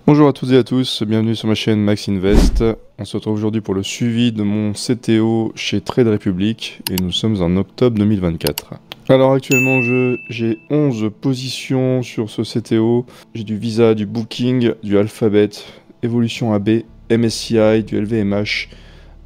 Bonjour à toutes et à tous, bienvenue sur ma chaîne Max Invest. On se retrouve aujourd'hui pour le suivi de mon CTO chez Trade Republic et nous sommes en octobre 2024. Alors actuellement j'ai 11 positions sur ce CTO. J'ai du Visa, du Booking, du Alphabet, Evolution AB, MSCI, du LVMH,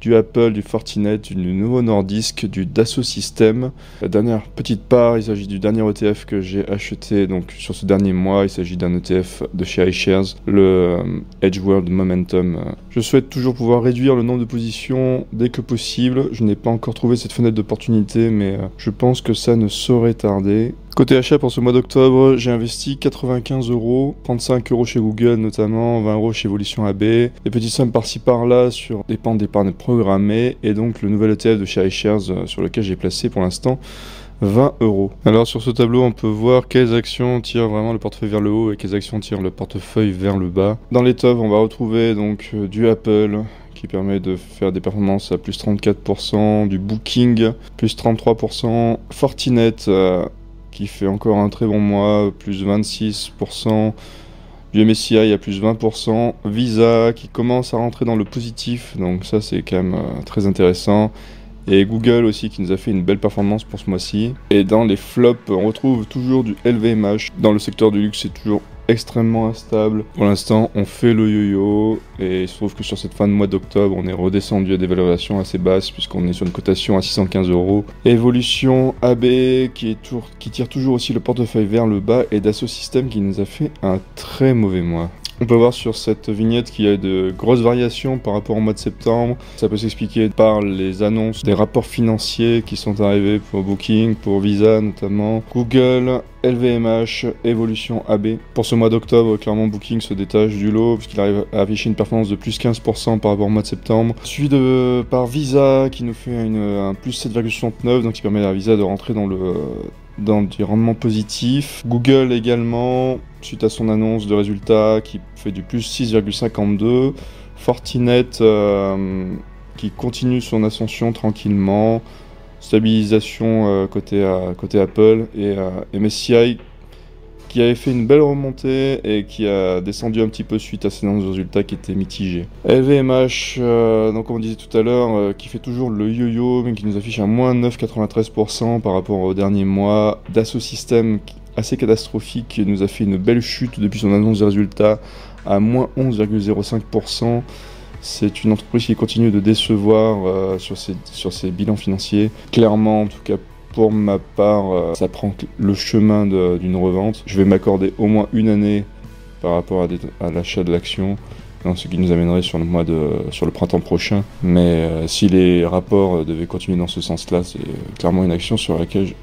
du Apple, du Fortinet, du Novo Nordisk, du Dassault Systèmes. La dernière petite part, il s'agit du dernier ETF que j'ai acheté donc sur ce dernier mois. Il s'agit d'un ETF de chez iShares, le Edgeworld Momentum. Je souhaite toujours pouvoir réduire le nombre de positions dès que possible. Je n'ai pas encore trouvé cette fenêtre d'opportunité, mais je pense que ça ne saurait tarder. Côté achat pour ce mois d'octobre, j'ai investi 95 €, 35 € chez Google notamment, 20 € chez Evolution AB, des petites sommes par-ci par-là sur des pans d'épargne programmée et donc le nouvel ETF de chez iShares sur lequel j'ai placé pour l'instant 20 €. Alors sur ce tableau, on peut voir quelles actions tirent vraiment le portefeuille vers le haut et quelles actions tirent le portefeuille vers le bas. Dans les tops, on va retrouver donc du Apple qui permet de faire des performances à plus 34%, du Booking plus 33%, Fortinet qui fait encore un très bon mois, plus 26%, du MSCI à plus 20%, Visa qui commence à rentrer dans le positif, donc ça c'est quand même très intéressant, et Google aussi qui nous a fait une belle performance pour ce mois-ci. Et dans les flops, on retrouve toujours du LVMH, dans le secteur du luxe c'est toujours extrêmement instable. Pour l'instant, on fait le yo-yo et il se trouve que sur cette fin de mois d'octobre, on est redescendu à des valorisations assez basses puisqu'on est sur une cotation à 615 €. Evolution AB qui tire toujours aussi le portefeuille vers le bas et Dassault Systèmes qui nous a fait un très mauvais mois. On peut voir sur cette vignette qu'il y a de grosses variations par rapport au mois de septembre. Ça peut s'expliquer par les annonces des rapports financiers qui sont arrivés pour Booking, pour Visa notamment, Google, LVMH, Evolution AB. Pour ce mois d'octobre, clairement Booking se détache du lot puisqu'il arrive à afficher une performance de plus 15% par rapport au mois de septembre. Suivi par Visa qui nous fait un plus 7,69, donc qui permet à Visa de rentrer dans du rendement positif. Google également, suite à son annonce de résultats, qui fait du plus 6,52. Fortinet qui continue son ascension tranquillement. Stabilisation côté Apple. Et MSCI qui avait fait une belle remontée et qui a descendu un petit peu suite à ces annonces de résultats qui étaient mitigés. LVMH, donc comme on disait tout à l'heure, qui fait toujours le yo-yo, mais qui nous affiche un moins 9,93% par rapport au dernier mois. Dassault Systèmes, assez catastrophique, qui nous a fait une belle chute depuis son annonce de résultats à moins 11,05%. C'est une entreprise qui continue de décevoir sur ses bilans financiers. Clairement, en tout cas, pour ma part, ça prend le chemin d'une revente. Je vais m'accorder au moins une année par rapport à l'achat de l'action, ce qui nous amènerait sur le printemps prochain. Mais si les rapports devaient continuer dans ce sens-là, c'est clairement une action sur laquelle dont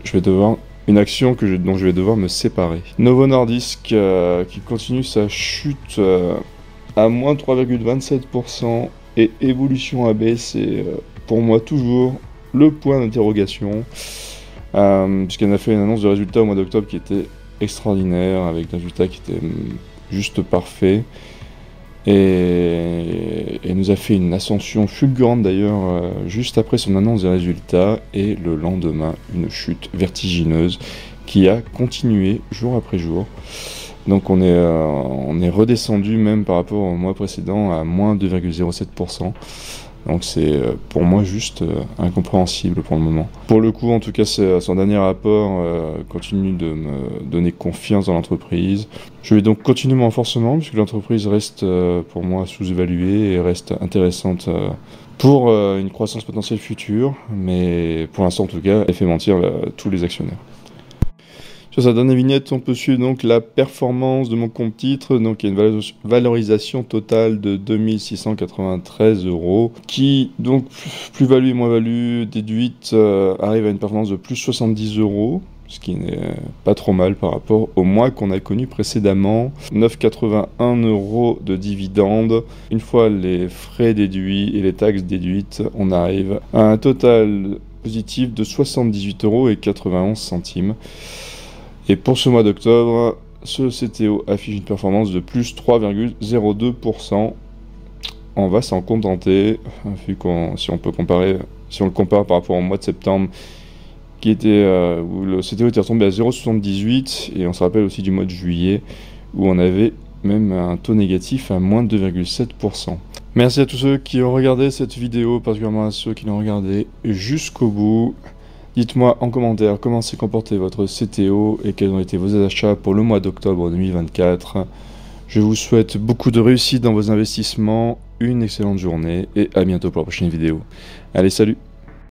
je vais devoir me séparer. Novo Nordisk qui continue sa chute à moins 3,27% et Evolution AB, c'est pour moi toujours le point d'interrogation. Puisqu'elle a fait une annonce de résultats au mois d'octobre qui était extraordinaire, avec des résultats qui étaient juste parfaits, et nous a fait une ascension fulgurante d'ailleurs juste après son annonce des résultats, et le lendemain une chute vertigineuse qui a continué jour après jour. Donc on est redescendu même par rapport au mois précédent à moins 2,07%. Donc c'est pour moi juste incompréhensible pour le moment. Pour le coup, en tout cas, son dernier rapport continue de me donner confiance dans l'entreprise. Je vais donc continuer mon renforcement puisque l'entreprise reste pour moi sous-évaluée et reste intéressante pour une croissance potentielle future. Mais pour l'instant, en tout cas, elle fait mentir tous les actionnaires. Sur sa dernière vignette, on peut suivre donc la performance de mon compte titre. Donc il y a une valorisation totale de 2693 €, qui donc plus-value et moins-value déduite arrive à une performance de plus 70 €, ce qui n'est pas trop mal par rapport au mois qu'on a connu précédemment. 9,81 € de dividendes. Une fois les frais déduits et les taxes déduites, on arrive à un total positif de 78,91 €. Et pour ce mois d'octobre, ce CTO affiche une performance de plus 3,02%. On va s'en contenter, vu si on le compare par rapport au mois de septembre, où le CTO était retombé à 0,78, et on se rappelle aussi du mois de juillet, où on avait même un taux négatif à moins de 2,7%. Merci à tous ceux qui ont regardé cette vidéo, particulièrement à ceux qui l'ont regardé jusqu'au bout. Dites-moi en commentaire comment s'est comporté votre CTO et quels ont été vos achats pour le mois d'octobre 2024. Je vous souhaite beaucoup de réussite dans vos investissements, une excellente journée et à bientôt pour la prochaine vidéo. Allez, salut!